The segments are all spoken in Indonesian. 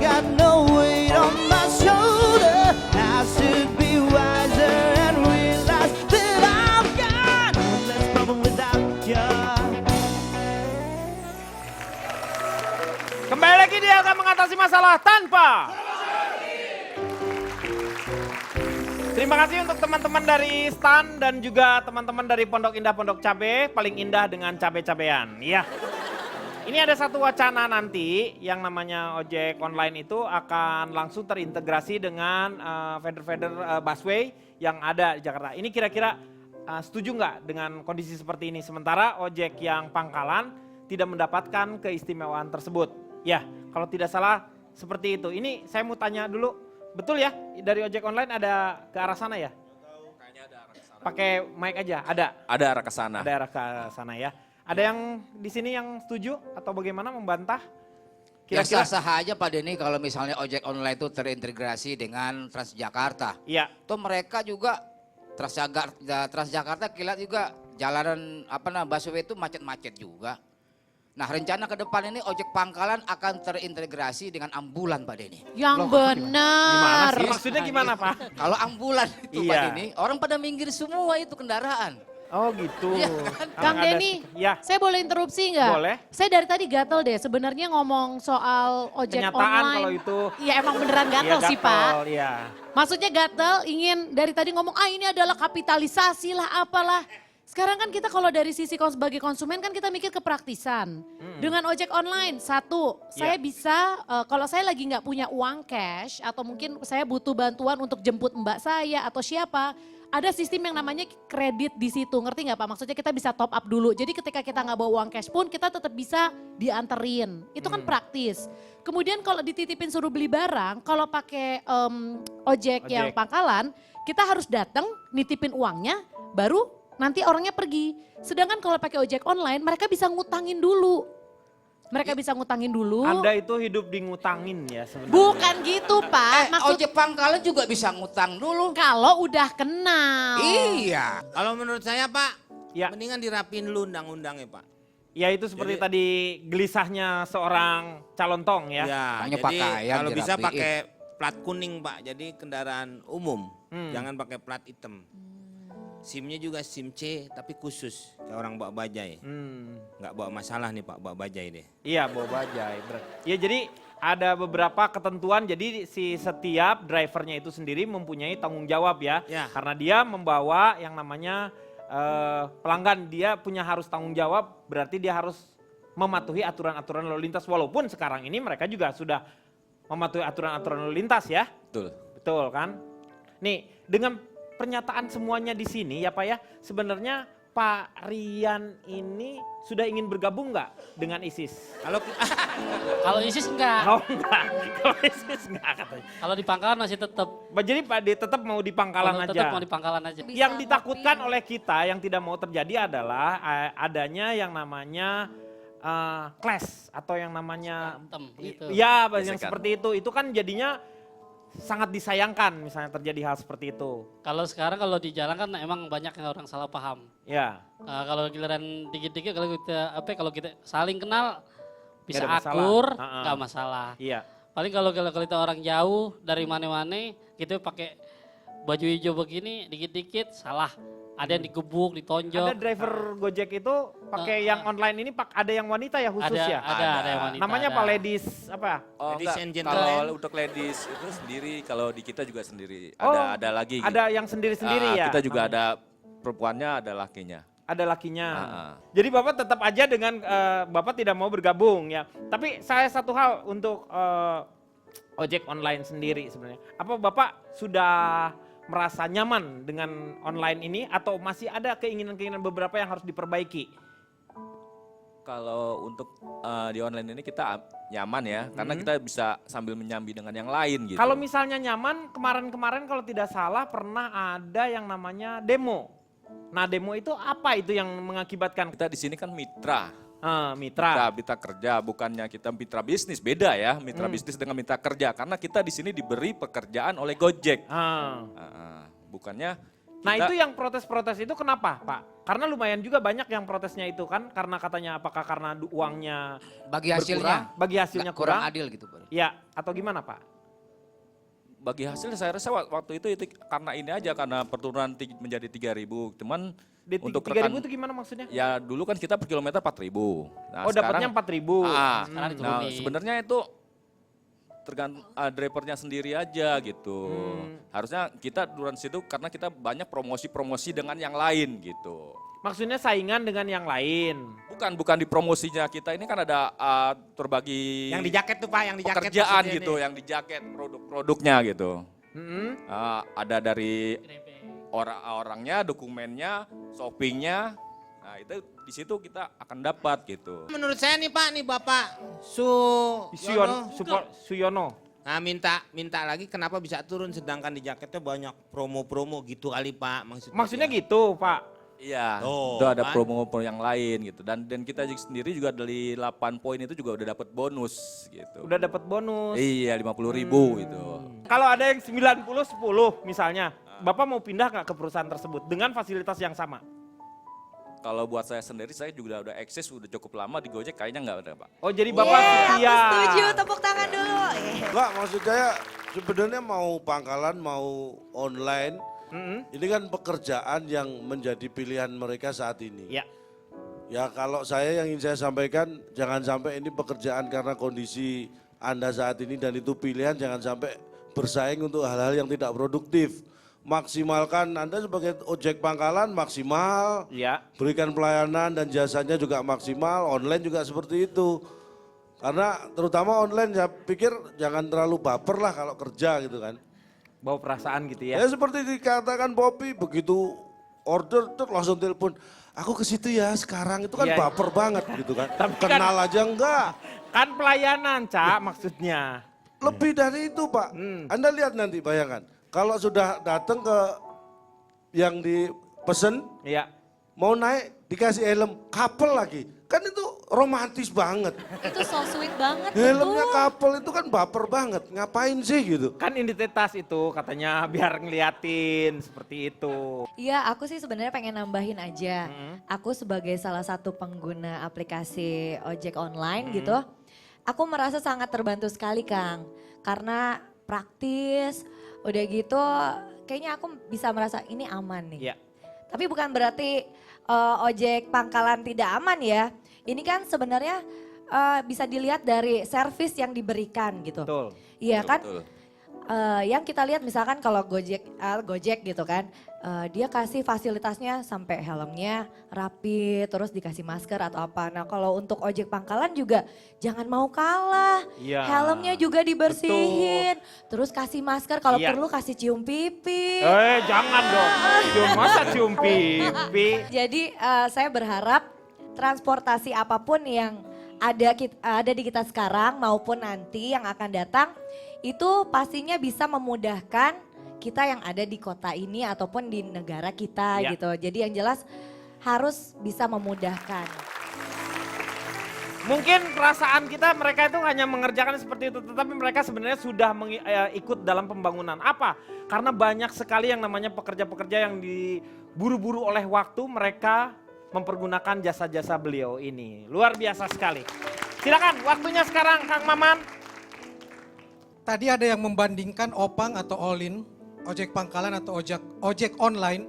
got no weight on my shoulder. I should be wiser and realize that I've got less problem without you. Kembali lagi dia akan mengatasi masalah tanpa. Terima kasih untuk teman-teman dari STAN dan juga teman-teman dari Pondok Indah Pondok Cabe, paling indah dengan cabe-cabean. Iya. Ini ada satu wacana nanti yang namanya ojek online itu akan langsung terintegrasi dengan feeder-feeder busway yang ada di Jakarta. Ini kira-kira setuju nggak dengan kondisi seperti ini? Sementara ojek yang pangkalan tidak mendapatkan keistimewaan tersebut. Ya, kalau tidak salah seperti itu. Ini saya mau tanya dulu. Betul ya, dari ojek online ada ke arah sana ya? Kayaknya ada arah ke sana. Pakai mic aja, ada? Ada arah ke sana. Ada arah ke sana ya. Ada yang di sini yang setuju atau bagaimana membantah? Ya Kira-kira? sah-sah aja Pak Denny kalau misalnya ojek online itu terintegrasi dengan Transjakarta. Iya. Tuh mereka juga Transjakarta kilat juga jalanan busway itu macet-macet juga. Nah rencana ke depan ini ojek pangkalan akan terintegrasi dengan ambulan Pak Denny. Yang Gimana benar. sih? Maksudnya gimana Pak? Kalau ambulan itu Pak Iya. Denny, orang pada minggir semua itu kendaraan. Oh gitu. Iya, Kang Ada- Denny, Ya, saya boleh interupsi nggak? Boleh. Saya dari tadi gatel deh, sebenarnya ngomong soal ojek kenyataan online. kalau itu. Iya emang beneran gatel Iya, sih Pak. Iya. Maksudnya gatel, ingin dari tadi ngomong, ini adalah kapitalisasi lah apalah. Sekarang kan kita kalau dari sisi sebagai konsumen kan kita mikir kepraktisan. Dengan ojek online, satu, saya Ya. bisa, kalau saya lagi nggak punya uang cash atau mungkin saya butuh bantuan untuk jemput mbak saya atau siapa, ada sistem yang namanya kredit di situ, ngerti nggak Pak? Maksudnya kita bisa top up dulu. Jadi ketika kita nggak bawa uang cash pun kita tetap bisa dianterin. Itu kan praktis. Kemudian kalau dititipin suruh beli barang, kalau pakai ojek yang pangkalan, kita harus datang nitipin uangnya, baru nanti orangnya pergi. Sedangkan kalau pakai ojek online, mereka bisa ngutangin dulu. Mereka bisa ngutangin dulu. Anda itu hidup di ngutangin ya sebenarnya. Bukan gitu Pak. Ojek pangkalan juga bisa ngutang dulu. kalau udah kenal. Iya. Kalau menurut saya Pak, Ya. mendingan dirapin dulu undang-undangnya Pak. Ya itu seperti tadi gelisahnya seorang calon tong ya. Ya, Makanya jadi pakaian kalau bisa dirapiin. pakai plat kuning Pak, jadi kendaraan umum. Jangan pakai plat hitam. SIM-nya juga SIM C tapi khusus, kayak orang bawa bajai. Nggak bawa masalah nih Pak, bawa bajai deh. Iya bawa bajai. Ya jadi ada beberapa ketentuan jadi si setiap drivernya itu sendiri mempunyai tanggung jawab ya. Ya. Karena dia membawa yang namanya pelanggan, dia punya harus tanggung jawab berarti dia harus mematuhi aturan-aturan lalu lintas. Walaupun sekarang ini mereka juga sudah mematuhi aturan-aturan lalu lintas ya. Betul. Betul kan? Nih dengan pernyataan semuanya di sini ya Pak ya, sebenarnya Pak Rian ini sudah ingin bergabung nggak dengan ISIS? Kalau Kalau ISIS enggak, Oh enggak, kalau ISIS enggak katanya. kalau di pangkalan masih tetap. Jadi Pak D tetap mau di pangkalan Tetap aja. mau di pangkalan aja. Yang ditakutkan oleh kita yang tidak mau terjadi adalah adanya yang namanya clash atau yang namanya Berantem gitu. ya yang Gesekan. seperti itu. Itu kan jadinya sangat disayangkan misalnya terjadi hal seperti itu. Kalau sekarang kalau di jalan kan emang banyak yang orang salah paham. Ya. Kalau giliran dikit-dikit kalau kita saling kenal bisa Nggak ada masalah. akur, Ha-ha. nggak masalah. Iya. Paling kalau kita orang jauh dari mana-mana, gitu pakai baju hijau begini, dikit-dikit salah. Ada yang digebuk, ditonjok. Ada driver Gojek itu pakai yang online ini ada yang wanita ya khusus ya? Ada yang wanita. Namanya ada. apa ladies apa? Oh Ladies enggak, and gentlemen. kalau untuk ladies itu sendiri, kalau di kita juga sendiri. Oh, Ada lagi. gitu. Ada yang sendiri-sendiri ya? Kita juga namanya? ada perempuannya, ada lakinya. Ada lakinya. Ah. Jadi Bapak tetap aja dengan Bapak tidak mau bergabung ya. Tapi saya satu hal untuk ojek online sendiri sebenarnya. Apa Bapak sudah merasa nyaman dengan online ini atau masih ada keinginan-keinginan beberapa yang harus diperbaiki? Kalau untuk di online ini kita nyaman ya, karena kita bisa sambil menyambi dengan yang lain gitu. Kalau misalnya nyaman, kemarin-kemarin kalau tidak salah pernah ada yang namanya demo. Nah demo itu apa itu yang mengakibatkan kita di sini kan mitra. mitra? Mitra kerja, bukannya kita mitra bisnis, beda ya mitra bisnis dengan mitra kerja. Karena kita di sini diberi pekerjaan oleh Gojek. Bukannya Nah Kita- itu yang protes-protes itu kenapa Pak? Karena lumayan juga banyak yang protesnya itu kan karena katanya apakah karena uangnya Bagi hasilnya. berkurang, bagi hasilnya nggak kurang kurang, adil gitu, Pak. ya atau gimana Pak? Bagi hasil saya rasa waktu itu karena ini aja, karena perturunan menjadi 3.000. Cuman Di untuk 3.000 rekan, itu gimana maksudnya? ya dulu kan kita per kilometer 4.000. Nah, Oh dapatnya 4.000. Sekarang nah, diturunin. sebenarnya itu tergantung drivernya sendiri aja gitu. Harusnya kita duran situ karena kita banyak promosi-promosi dengan yang lain gitu. Maksudnya saingan dengan yang lain. Bukan di promosinya kita ini kan ada terbagi Yang di jaket tuh Pak, yang di jaket. pekerjaan maksudnya gitu, nih. yang di jaket produk-produknya gitu. Mm-mm. Ada dari orang-orangnya, dokumennya, shoppingnya. Nah itu di situ kita akan dapat gitu. Menurut saya nih Pak, nih Bapak Suyono. Nah minta lagi kenapa bisa turun sedangkan di jaketnya banyak promo-promo gitu kali Pak Maksudnya gitu Pak. Iya, Tuh, itu ada kan? promo yang lain gitu. Dan kita sendiri juga dari 8 poin itu juga udah dapat bonus gitu. Udah dapat bonus. Iya, 50.000 itu. Kalau ada yang 90-10 misalnya, Bapak mau pindah nggak ke perusahaan tersebut dengan fasilitas yang sama? Kalau buat saya sendiri, saya juga udah eksis, udah cukup lama di Gojek, kayaknya nggak ada Pak. Oh jadi Bapak Yeay, setia. aku setuju, tepuk tangan dulu. Enggak, maksud saya sebenarnya mau pangkalan, mau online, Mm-mm. ini kan pekerjaan yang menjadi pilihan mereka saat ini. Ya. Ya kalau saya yang ingin saya sampaikan, jangan sampai ini pekerjaan karena kondisi Anda saat ini dan itu pilihan, jangan sampai bersaing untuk hal-hal yang tidak produktif. Maksimalkan Anda sebagai ojek pangkalan maksimal, Ya. berikan pelayanan dan jasanya juga maksimal, online juga seperti itu. Karena terutama online saya pikir jangan terlalu baper lah kalau kerja gitu kan. Bawa perasaan gitu Ya ya. seperti dikatakan Poppy, begitu order tuh langsung telepon, aku ke situ ya sekarang, itu kan Iya. baper banget gitu kan. Tapi kan- Kenal aja enggak. Kan pelayanan Cak maksudnya. Lebih dari itu Pak, Anda lihat nanti bayangkan, kalau sudah datang ke yang dipesen, Iya. mau naik dikasih helm, couple lagi. Kan itu romantis banget. Itu so sweet banget. Helmnya betul. couple itu kan baper banget, ngapain sih gitu. Kan identitas itu katanya biar ngeliatin seperti itu. Iya, aku sih sebenarnya pengen nambahin aja. Aku sebagai salah satu pengguna aplikasi ojek online gitu, aku merasa sangat terbantu sekali Kang. Karena praktis, udah gitu kayaknya aku bisa merasa ini aman nih. Iya. Tapi bukan berarti ojek pangkalan tidak aman ya. Ini kan sebenarnya bisa dilihat dari servis yang diberikan gitu. Betul. Iya kan? Betul. Yang kita lihat misalkan kalau Gojek gitu kan, dia kasih fasilitasnya sampai helmnya rapi, terus dikasih masker atau apa. Nah kalau untuk ojek pangkalan juga jangan mau kalah, Iya. helmnya juga dibersihin, terus kasih masker kalau Iya. perlu kasih cium pipi. Jangan dong. Masa cium pipi. Jadi saya berharap transportasi apapun yang ada di kita sekarang maupun nanti yang akan datang itu pastinya bisa memudahkan kita yang ada di kota ini ataupun di negara kita Ya. gitu. Jadi yang jelas harus bisa memudahkan. Mungkin perasaan kita mereka itu hanya mengerjakan seperti itu, tetapi mereka sebenarnya sudah ikut dalam pembangunan. Apa? Karena banyak sekali yang namanya pekerja-pekerja yang diburu-buru oleh waktu, mereka mempergunakan jasa-jasa beliau ini. Luar biasa sekali. Silakan, waktunya sekarang Kang Maman. Tadi ada yang membandingkan Opang atau Olin, ojek pangkalan atau ojek online,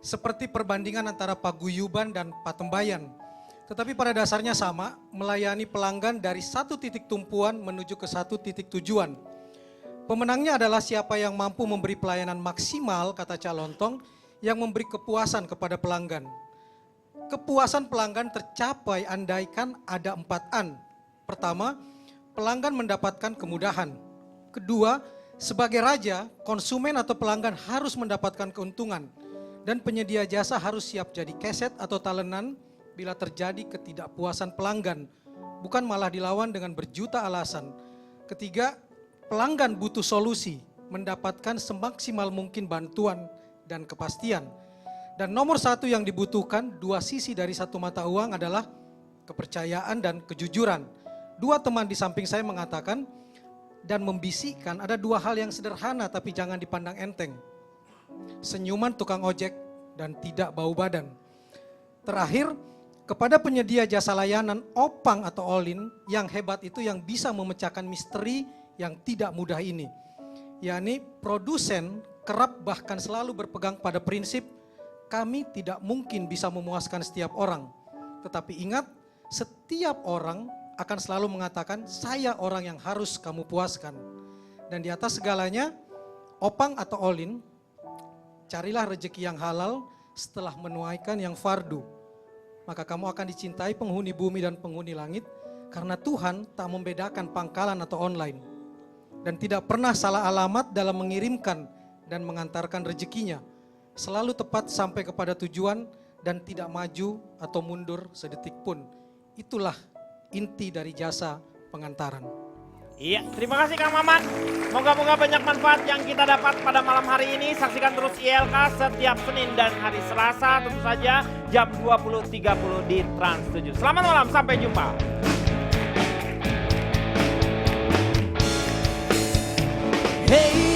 seperti perbandingan antara paguyuban dan patembayan. Tetapi pada dasarnya sama, melayani pelanggan dari satu titik tumpuan menuju ke satu titik tujuan. Pemenangnya adalah siapa yang mampu memberi pelayanan maksimal, kata Calontong, yang memberi kepuasan kepada pelanggan. Kepuasan pelanggan tercapai andaikan ada 4 An. Pertama, pelanggan mendapatkan kemudahan. Kedua, sebagai raja, konsumen atau pelanggan harus mendapatkan keuntungan. Dan penyedia jasa harus siap jadi keset atau talenan bila terjadi ketidakpuasan pelanggan. Bukan malah dilawan dengan berjuta alasan. Ketiga, pelanggan butuh solusi, mendapatkan semaksimal mungkin bantuan dan kepastian. Dan nomor 1 yang dibutuhkan, 2 sisi dari satu mata uang adalah kepercayaan dan kejujuran. 2 teman di samping saya mengatakan dan membisikkan ada 2 hal yang sederhana tapi jangan dipandang enteng. senyuman tukang ojek, dan tidak bau badan. Terakhir, kepada penyedia jasa layanan Opang atau Olin, yang hebat itu yang bisa memecahkan misteri yang tidak mudah ini. Yakni produsen kerap bahkan selalu berpegang pada prinsip, kami tidak mungkin bisa memuaskan setiap orang. Tetapi ingat, setiap orang akan selalu mengatakan, saya orang yang harus kamu puaskan. Dan di atas segalanya, Opang atau Olin, carilah rezeki yang halal setelah menuaikan yang fardu. Maka kamu akan dicintai penghuni bumi dan penghuni langit, karena Tuhan tak membedakan pangkalan atau online. Dan tidak pernah salah alamat dalam mengirimkan dan mengantarkan rezekinya. Selalu tepat sampai kepada tujuan dan tidak maju atau mundur sedetik pun. Itulah inti dari jasa pengantaran. Iya, terima kasih Kang Maman. Moga-moga banyak manfaat yang kita dapat pada malam hari ini. Saksikan terus ILK setiap Senin dan hari Selasa tentu saja jam 20.30 di Trans 7. Selamat malam, sampai jumpa. Hey